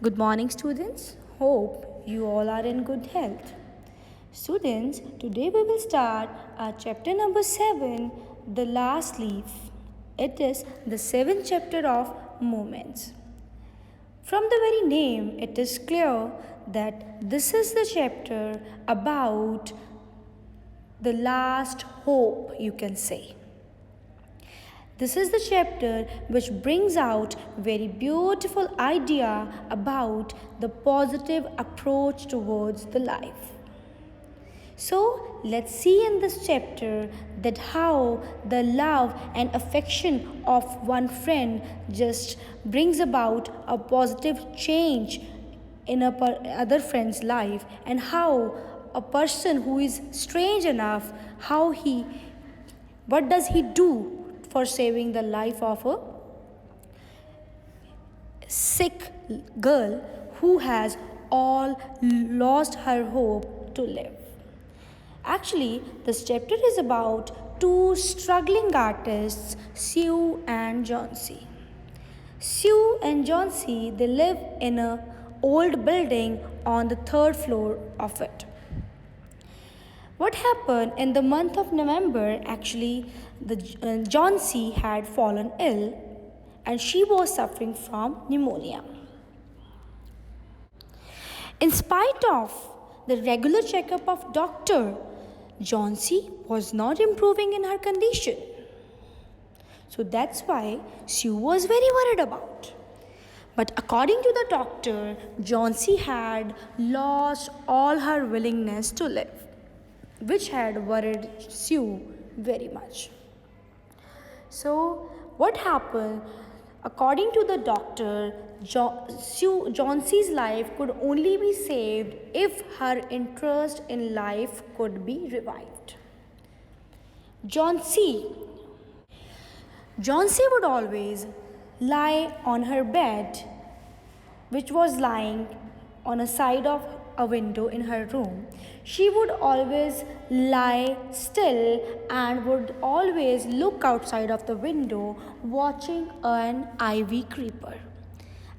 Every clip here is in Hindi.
Good morning, students. Hope you all are in good health. Students, today we will start our chapter number 7, The Last Leaf. It is the 7th chapter of Moments. From the very name, it is clear that this is the chapter about the last hope, you can say. This is the chapter which brings out very beautiful idea about the positive approach towards the life. So let's see in this chapter that how the love and affection of one friend just brings about a positive change in other friend's life, and how a person who is strange enough, what does he do for saving the life of a sick girl who has all lost her hope to live. Actually, this chapter is about two struggling artists, Sue and Johnsy. Sue and Johnsy, they live in an old building on the 3rd floor of it. What happened in the month of November, actually, Johnsy had fallen ill and she was suffering from pneumonia. In spite of the regular checkup of doctor, Johnsy was not improving in her condition. So that's why Sue was very worried about. But according to the doctor, Johnsy had lost all her willingness to live, which had worried Sue very much. So what happened? According to the doctor, Johnsy's life could only be saved if her interest in life could be revived. Johnsy would always lie on her bed, which was lying on a side of a window in her room. She would always lie still and would always look outside of the window watching an ivy creeper.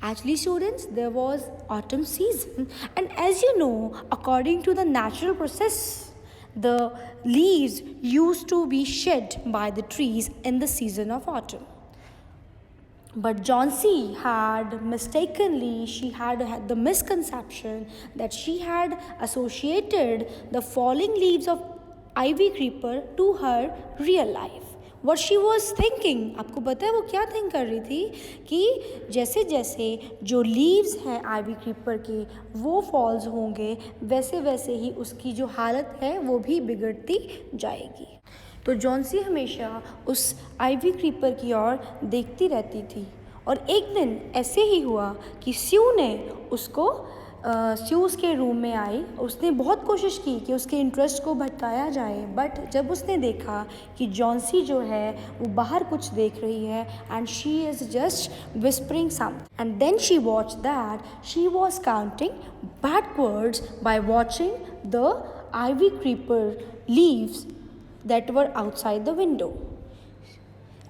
Actually, students, there was autumn season, and as you know, according to the natural process, the leaves used to be shed by the trees in the season of autumn. But Johnsy had mistakenly, she had the misconception that she had associated the falling leaves of ivy creeper to her real life. What she was thinking, आपको पता है वो क्या थिंक कर रही थी कि जैसे जैसे जो लीव्स हैं आइवी क्रीपर के वो फॉल्स होंगे, वैसे वैसे ही उसकी जो हालत है वो भी बिगड़ती जाएगी. तो जॉन्सी हमेशा उस आइवी क्रीपर की ओर देखती रहती थी. और एक दिन ऐसे ही हुआ कि स्यू ने उसको स्यू उसके रूम में आई. उसने बहुत कोशिश की कि उसके इंटरेस्ट को भटकाया जाए, बट जब उसने देखा कि जॉन्सी जो है वो बाहर कुछ देख रही है and she is just whispering something, and then she watch that she was counting backwards by watching the ivy creeper leaves that were outside the window.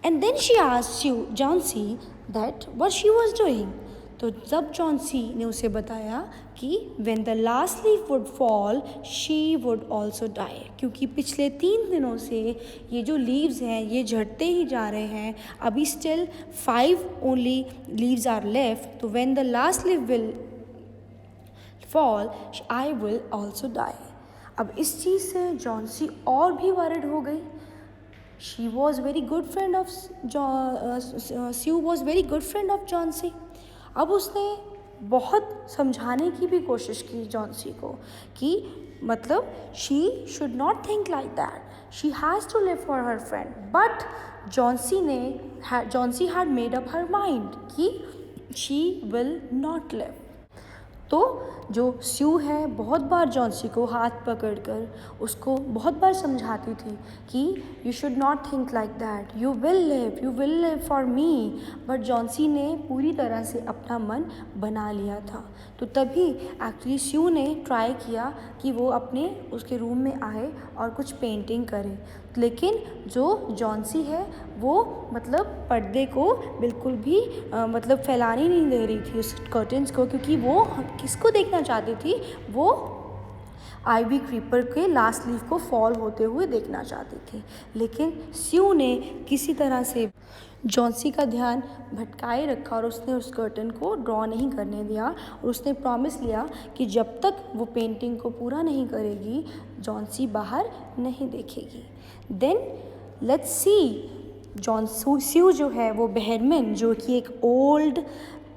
And then she asked Johnsy that what she was doing. तो जब जॉन्सी ने उसे बताया कि when the last leaf would fall, she would also die. क्योंकि पिछले 3 दिनों से ये जो leaves हैं ये झड़ते ही जा रहे हैं. अभी still 5 only leaves are left. तो when the last leaf will fall, I will also die. अब इस चीज़ से जॉन्सी और भी वरिड हो गई. She was very good friend of Sue was very good friend of Johnsy. अब उसने बहुत समझाने की भी कोशिश की जॉन्सी को कि मतलब she should not think like that, she has to live for her friend. But Johnsy had made up her mind कि शी विल नॉट लिव. तो जो स्यू है बहुत बार जॉन्सी को हाथ पकड़कर उसको बहुत बार समझाती थी कि you should not think like that, you will live for me. But Johnsy ने पूरी तरह से अपना मन बना लिया था। तो तभी एक्चुअली स्यू ने ट्राई किया कि वो अपने उसके रूम में आए और कुछ पेंटिंग करे, लेकिन जो जॉन्सी है वो मतलब पर्दे को बिल्कुल भी मतलब फैलाने नहीं दे रही थी उस कर्टन्स को, क्योंकि वो किसको देखना चाहती थी, वो आइवी क्रीपर के लास्ट लीफ को फॉल होते हुए देखना चाहती थी। लेकिन स्यू ने किसी तरह से जॉन्सी का ध्यान भटकाए रखा और उसने उस कर्टन को ड्रॉ नहीं करने दिया और उसने प्रॉमिस लिया कि जब तक वो पेंटिंग को पूरा नहीं करेगी जॉन्सी बाहर नहीं देखेगी। देन लेट्स सी स्यू जो है वो बहरमैन जो कि एक ओल्ड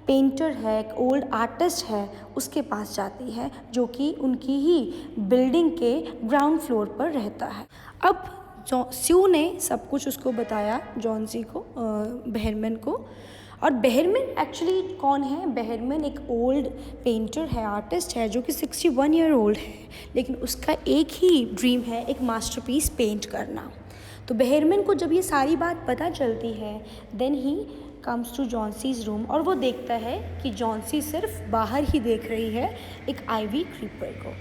पेंटर है, एक ओल्ड आर्टिस्ट है, उसके पास जाती है जो कि उनकी ही बिल्डिंग के ग्राउंड फ्लोर पर रहता है। अब स्यू ने सब कुछ उसको बताया जॉन्सी को, बहरमैन को। और बहरमैन एक्चुअली कौन है? बहरमैन एक ओल्ड पेंटर है, आर्टिस्ट है जो कि 61 ईयर ओल्ड है, लेकिन उसका एक ही ड्रीम है एक मास्टरपीस पेंट करना। तो बहरमैन को जब ये सारी बात पता चलती है then he comes to Johnsy's room और वो देखता है कि जॉन्सी सिर्फ बाहर ही देख रही है एक आइवी क्रीपर को,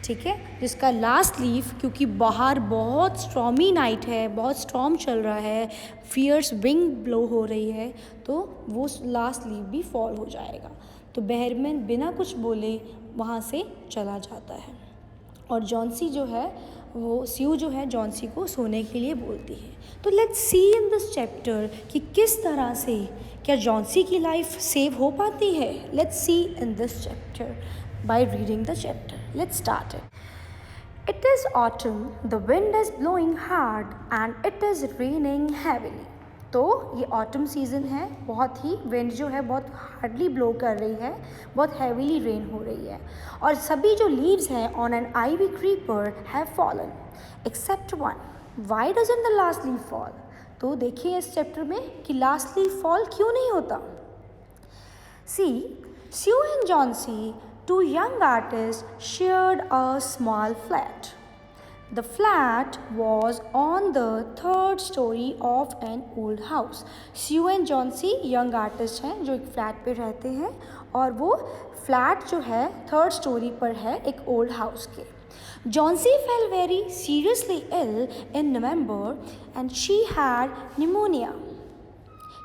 ठीक है, जिसका लास्ट लीफ, क्योंकि बाहर बहुत स्ट्रॉमी नाइट है, बहुत स्टॉर्म चल रहा है, फियर्स विंड ब्लो हो रही है, तो वो लास्ट लीफ भी फॉल हो जाएगा। तो बहरमैन बिना कुछ बोले वहाँ से चला जाता है और जॉन्सी जो है वो स्यू जो है जॉन्सी को सोने के लिए बोलती है। तो let's see in this chapter कि किस तरह से क्या जॉन्सी की लाइफ सेव हो पाती है। Let's see in this chapter by reading the chapter. Let's start it. It is autumn, the wind is blowing hard and it is raining heavily. तो ये ऑटम सीज़न है, बहुत ही विंड जो है बहुत हार्डली ब्लो कर रही है, बहुत हैवीली रेन हो रही है और सभी जो लीव्स हैं on an ivy creeper have fallen except one. Why doesn't the last leaf fall? तो देखिए इस चैप्टर में कि लास्ट लीफ फॉल क्यों नहीं होता। See Sue and Johnsy, two young artists, shared a small flat. The flat was on the third story of an old house. Sue and Johnsy young artist हैं जो एक फ्लैट पे रहते हैं और वो फ्लैट जो है थर्ड स्टोरी पर है एक ओल्ड हाउस के। Johnsy fell very seriously ill in November and she had pneumonia.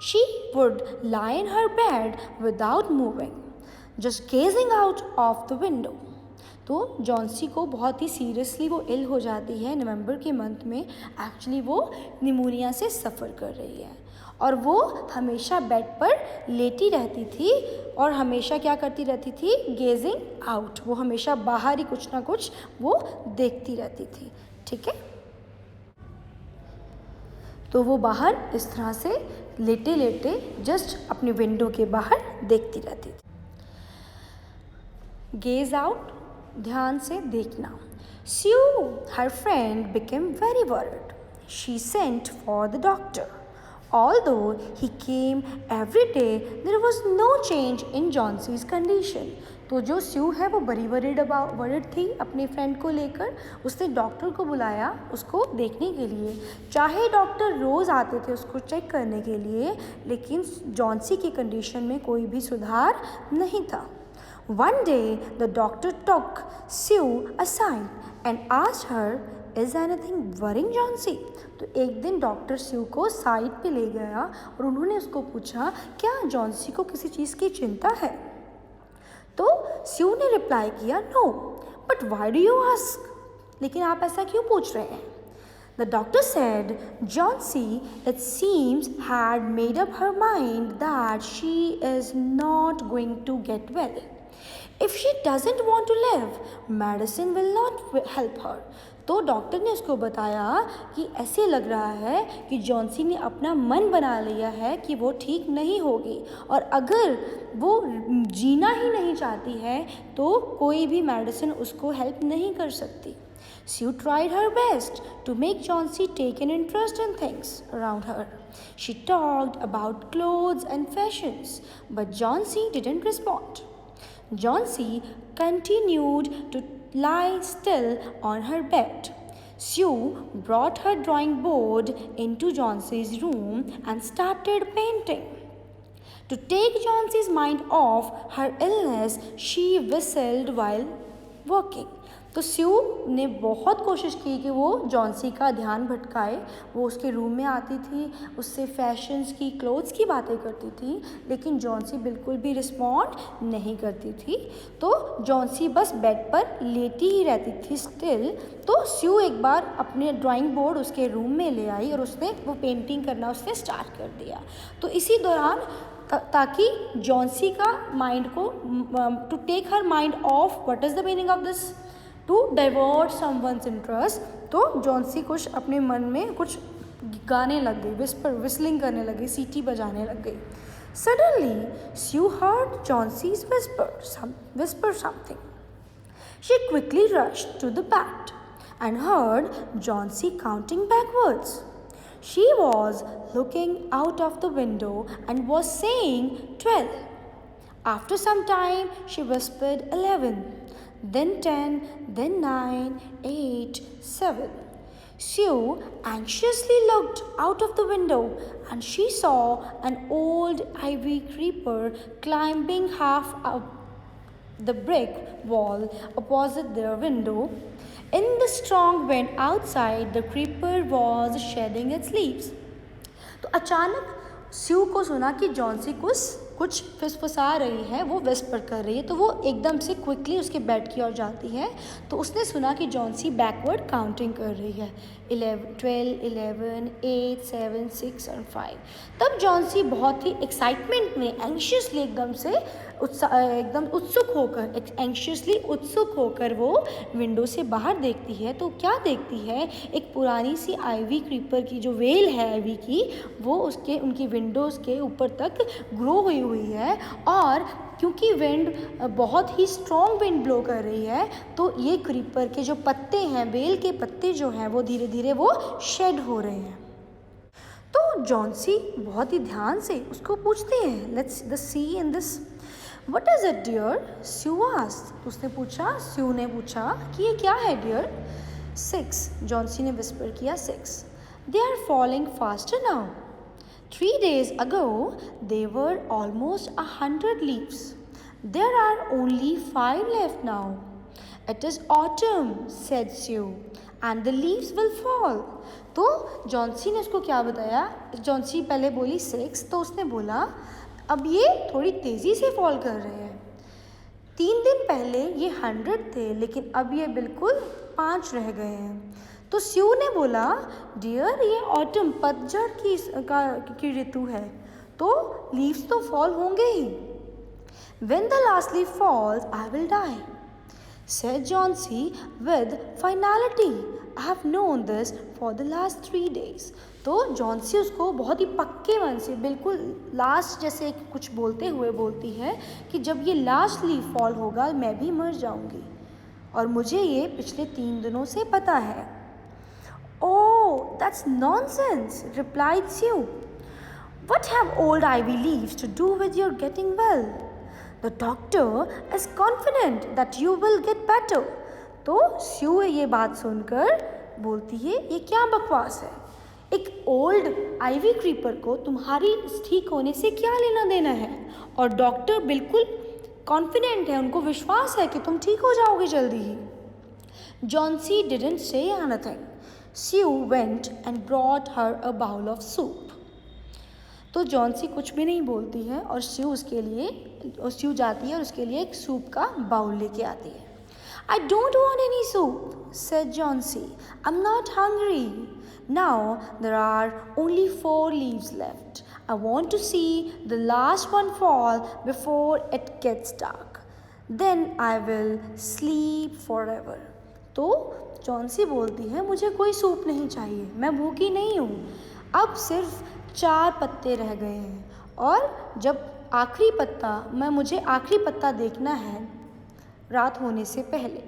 She would lie in her bed without moving, just gazing out of the window. तो जॉन्सी को बहुत ही सीरियसली वो इल हो जाती है नवंबर के मंथ में। एक्चुअली वो निमोनिया से सफ़र कर रही है और वो हमेशा बेड पर लेटी रहती थी और हमेशा क्या करती रहती थी? Gazing out. वो हमेशा बाहर ही कुछ ना कुछ वो देखती रहती थी, ठीक है। तो वो बाहर इस तरह से लेटे लेटे जस्ट अपने विंडो के बाहर देखती रहती थी। गेज आउट, ध्यान से देखना। Sue, her friend, became very worried. She sent for the doctor. Although he came every day, there was no change in Johnson's condition. तो जो स्यू है वो बड़ी वरिड थी अपने फ्रेंड को लेकर। उसने डॉक्टर को बुलाया उसको देखने के लिए। चाहे डॉक्टर रोज़ आते थे उसको चेक करने के लिए, लेकिन जॉन्सी की कंडीशन में कोई भी सुधार नहीं था। One day, the doctor took Sue aside and asked her, "Is anything worrying Johnsy?" तो एक दिन डॉक्टर स्यू को साइड पे ले गया और उन्होंने उसको पूछा क्या जॉन्सी को किसी चीज़ की चिंता है। तो स्यू ने रिप्लाई किया no, but why do you ask? लेकिन आप ऐसा क्यों पूछ रहे हैं? The doctor said Johnsy, it seems, had made up her mind that she is not going to get well. If she doesn't want to live, medicine will not help her. तो डॉक्टर ने उसको बताया कि ऐसे लग रहा है कि जॉन्सी ने अपना मन बना लिया है कि वो ठीक नहीं होगी और अगर वो जीना ही नहीं चाहती है तो कोई भी मेडिसिन उसको हेल्प नहीं कर सकती। Sue tried her best to make Johnsy take an interest in things around her. She talked about clothes and fashions, but Johnsy didn't respond. Johnsy continued to lie still on her bed. Sue brought her drawing board into Johnsy's room and started painting. To take Johnsy's mind off her illness, she whistled while working. तो स्यू ने बहुत कोशिश की कि वो जॉन्सी का ध्यान भटकाए। वो उसके रूम में आती थी, उससे फैशंस की, क्लोथ्स की बातें करती थी, लेकिन जॉन्सी बिल्कुल भी रिस्पॉन्ड नहीं करती थी। तो जॉन्सी बस बेड पर लेटी ही रहती थी स्टिल। तो स्यू एक बार अपने ड्राइंग बोर्ड उसके रूम में ले आई और उसने वो पेंटिंग करना उसने स्टार्ट कर दिया। तो इसी दौरान ताकि जॉन्सी का माइंड को to take her mind off, what is the meaning of this, to divert someone's interest. तो जॉन्सी कुछ अपने मन में कुछ गाने लग गई, विस्लिंग करने लगी, सीटी बजाने लग गई। Suddenly Sue heard Johnsy's whisper something. She quickly rushed to the bed and heard Johnsy counting backwards. She was looking out of the window and was saying 12. After some time, she whispered 11, then 10, then 9, 8, 7. Sue anxiously looked out of the window and she saw an old ivy creeper climbing half up the brick wall opposite their window. In the strong wind outside, the creeper was shedding its leaves. तो अचानक स्यू को सुना कि जॉन्सी कुछ फुसफुसा रही है, वो विस्पर कर रही है। तो वो एकदम से क्विकली उसके बेड की ओर जाती है। तो उसने सुना कि जॉन्सी बैकवर्ड काउंटिंग कर रही है, 11, 12, 11, 8, 7, 6 और 5। तब जॉन्सी बहुत ही एक्साइटमेंट में एंशियसली एकदम उत्सुक होकर वो विंडो से बाहर देखती है। तो क्या देखती है, एक पुरानी सी आइवी क्रीपर की जो वेल है आइवी की, वो उनकी विंडोज़ के ऊपर तक ग्रो हुई है। और क्योंकि विंड बहुत ही स्ट्रॉन्ग विंड ब्लो कर रही है, तो ये क्रीपर के जो पत्ते हैं, वेल के पत्ते जो हैं, वो धीरे धीरे वो शेड हो रहे हैं। तो जॉन्सी बहुत ही ध्यान से उसको पूछती है, let's the see in this, what is it dear, Sue asked. Sue ने पूछा कि ये क्या है डियर। 6, जॉन्सी ने विस्पर किया 6। They are falling faster now. 3 days ago, they were almost 100 leaves. There are only 5 left now. It is autumn, said Sue, and the leaves will fall. तो जॉन्सी ने उसको क्या बताया, जॉन्सी पहले बोली 6, तो उसने बोला अब ये थोड़ी तेज़ी से फॉल कर रहे हैं। 3 दिन पहले ये 100 थे, लेकिन अब ये बिल्कुल 5 रह गए हैं। तो स्यू ने बोला डियर, ये ऑटम पतझड़ की ऋतु है, तो लीव्स तो फॉल होंगे ही। When the last leaf falls, I will die, said Johnsy with finality. I have known this for the last 3 days. तो जॉन्सी उसको बहुत ही पक्के मन से, बिल्कुल लास्ट जैसे कुछ बोलते हुए बोलती है कि जब ये लास्ट लीफ फॉल होगा मैं भी मर जाऊंगी, और मुझे ये पिछले 3 दिनों से पता है। Oh, that's nonsense, replied Sue. What have old ivy leaves to do with your getting well? The doctor is confident that you will get better. तो स्यू ये बात सुनकर बोलती है ये क्या बकवास है, एक ओल्ड आइवी क्रीपर को तुम्हारी ठीक होने से क्या लेना देना है, और डॉक्टर बिल्कुल कॉन्फिडेंट है, उनको विश्वास है कि तुम ठीक हो जाओगे जल्दी ही। Johnsy didn't say anything. Sue went and brought her a bowl of soup. तो जॉन्सी कुछ भी नहीं बोलती है, और स्यू जाती है और उसके लिए एक सूप का बाउल लेके आती है। I don't want any soup, said Johnsy. I'm not hungry. Now there are only 4 leaves left. I want to see the last one fall before it gets dark. Then I will sleep forever. तो जॉन्सी बोलती है मुझे कोई सूप नहीं चाहिए, मैं भूखी नहीं हूँ, अब सिर्फ 4 पत्ते रह गए हैं, और जब मुझे आखिरी पत्ता देखना है रात होने से पहले,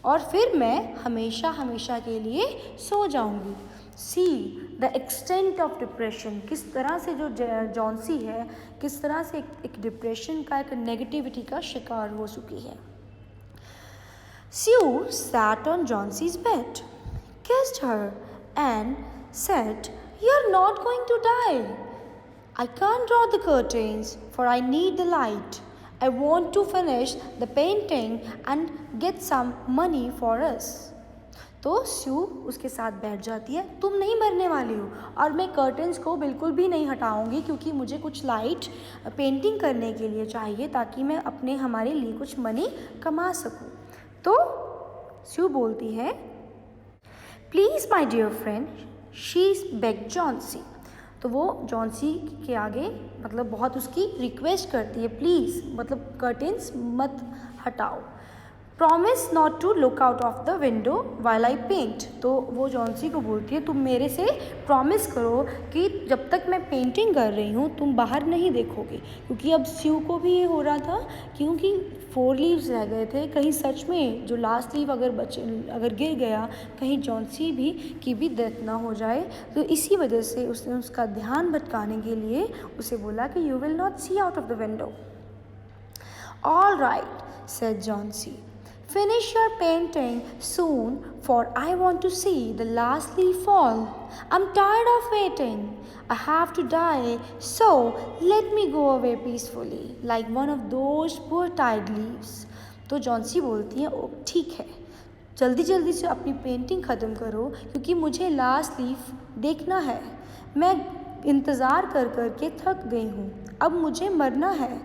और फिर मैं हमेशा हमेशा के लिए सो जाऊंगी। See the extent of depression, किस तरह से जो जॉन्सी है किस तरह से एक डिप्रेशन का, एक नेगेटिविटी का शिकार हो चुकी है. Sue sat on Johnsie's bed, kissed her and said, "You're not going to die. I can't draw the curtains for I need the light. I want to finish the painting and get some money for us." तो स्यू उसके साथ बैठ जाती है, तुम नहीं मरने वाली हो और मैं कर्टन्स को बिल्कुल भी नहीं हटाऊंगी क्योंकि मुझे कुछ लाइट पेंटिंग करने के लिए चाहिए ताकि मैं हमारे लिए कुछ मनी कमा सकूं. तो स्यू बोलती है, please my dear friend, she beg Johnsy. तो वो जॉन्सी के आगे मतलब बहुत उसकी रिक्वेस्ट करती है, प्लीज़ मतलब कर्टेंस मत हटाओ. Promise not to look out of the window while I paint. तो वो जॉन्सी को बोलती है, तुम मेरे से प्रॉमिस करो कि जब तक मैं पेंटिंग कर रही हूँ तुम बाहर नहीं देखोगे. क्योंकि अब स्यू को भी ये हो रहा था क्योंकि 4 लीव्स रह गए थे, कहीं सच में जो लास्ट लीव अगर गिर गया कहीं जॉन्सी की भी डेथ ना हो जाए. तो इसी वजह से उसने उसका ध्यान भटकाने के लिए उसे बोला कि you will not see out of the window. All right, said Johnsy. Finish your painting soon, for I want to see the last leaf fall. I'm tired of waiting. I have to die, so let me go away peacefully, like one of those poor tired leaves. तो जॉन्सी बोलती है, ओ ठीक है, जल्दी जल्दी से अपनी पेंटिंग ख़त्म करो क्योंकि मुझे लास्ट लीफ देखना है. मैं इंतज़ार कर के थक गई हूँ, अब मुझे मरना है.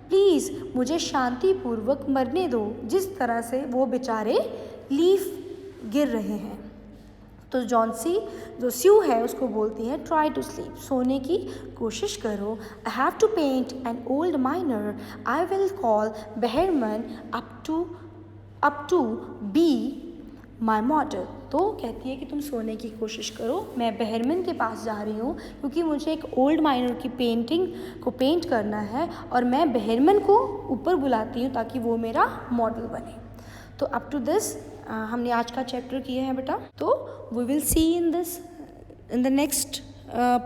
प्लीज़ मुझे शांतिपूर्वक मरने दो जिस तरह से वो बेचारे लीफ गिर रहे हैं. तो जॉन्सी जो स्यू है उसको बोलती है, ट्राई टू स्लीप, सोने की कोशिश करो. I have to paint an old miner. I will call Behrman up to be my model. तो कहती है कि तुम सोने की कोशिश करो, मैं बेहरमन के पास जा रही हूँ क्योंकि मुझे एक ओल्ड माइनर की पेंटिंग को पेंट करना है और मैं बेहरमन को ऊपर बुलाती हूँ ताकि वो मेरा मॉडल बने. तो अप टू दिस हमने आज का चैप्टर किया है बेटा. तो we will see in the next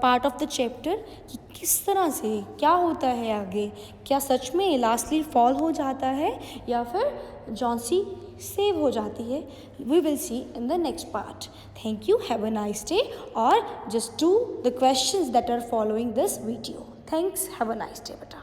part of the chapter कि किस तरह से क्या होता है आगे, क्या सच में लास्टली फॉल हो जाता है या फिर जॉन्सी सेव हो जाती है. We will see in the next part. Thank you, have a nice day. और just do the questions that are following this video. Thanks, have a nice day बेटा.